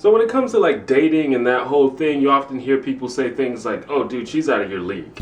So when it comes to like dating and that whole thing, you often hear people say things like, oh dude, she's out of your league.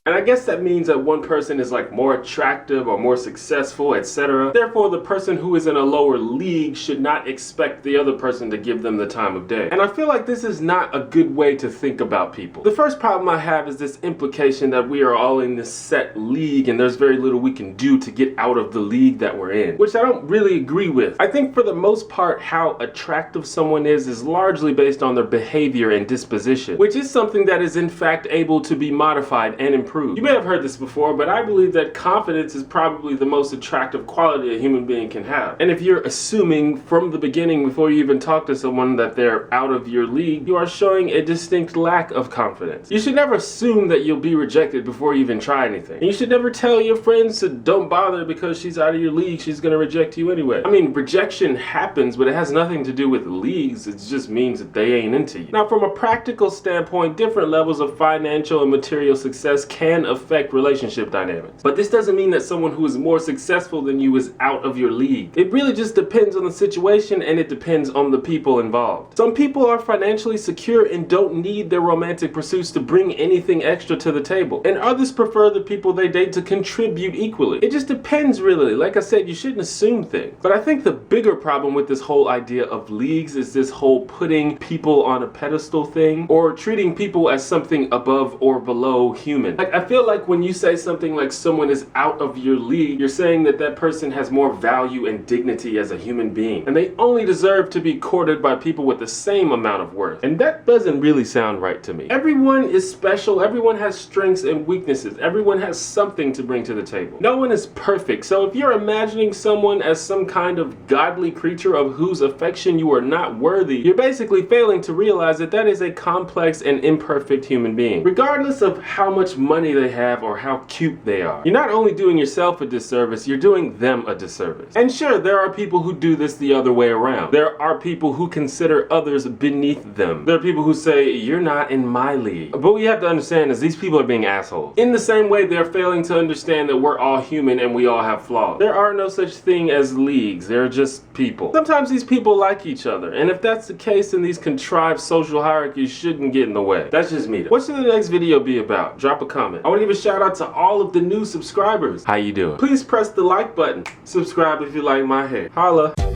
And I guess that means that one person is like more attractive or more successful, etc. Therefore, the person who is in a lower league should not expect the other person to give them the time of day. And I feel like this is not a good way to think about people. The first problem I have is this implication that we are all in this set league and there's very little we can do to get out of the league that we're in, which I don't really agree with. I think for the most part, how attractive someone is largely based on their behavior and disposition, which is something that is in fact able to be modified and improved. You may have heard this before, but I believe that confidence is probably the most attractive quality a human being can have. And if you're assuming from the beginning, before you even talk to someone, that they're out of your league, you are showing a distinct lack of confidence. You should never assume that you'll be rejected before you even try anything. And you should never tell your friends to don't bother because she's out of your league, she's gonna reject you anyway. I mean, rejection happens, but it has nothing to do with leagues. It just means that they ain't into you. Now, from a practical standpoint, different levels of financial and material success can affect relationship dynamics. But this doesn't mean that someone who is more successful than you is out of your league. It really just depends on the situation, and it depends on the people involved. Some people are financially secure and don't need their romantic pursuits to bring anything extra to the table. And others prefer the people they date to contribute equally. It just depends really. Like I said, you shouldn't assume things. But I think the bigger problem with this whole idea of leagues is this whole putting people on a pedestal thing, or treating people as something above or below human. Like, I feel like when you say something like someone is out of your league, you're saying that that person has more value and dignity as a human being, and they only deserve to be courted by people with the same amount of worth. And that doesn't really sound right to me. Everyone is special, everyone has strengths and weaknesses, everyone has something to bring to the table. No one is perfect, so if you're imagining someone as some kind of godly creature of whose affection you are not worthy, you're basically failing to realize that that is a complex and imperfect human being. Regardless of how much money they have or how cute they are, you're not only doing yourself a disservice, you're doing them a disservice. And sure, there are people who do this the other way around. There are people who consider others beneath them. There are people who say, you're not in my league. But what you have to understand is these people are being assholes. In the same way, they're failing to understand that we're all human and we all have flaws. There are no such thing as leagues. They're just people. Sometimes these people like each other, and if that's the case, then these contrived social hierarchies shouldn't get in the way. That's just me though. What should the next video be about? Drop a comment. I want to give a shout out to all of the new subscribers. How you doing? Please press the like button. Subscribe if you like my hair. Holla.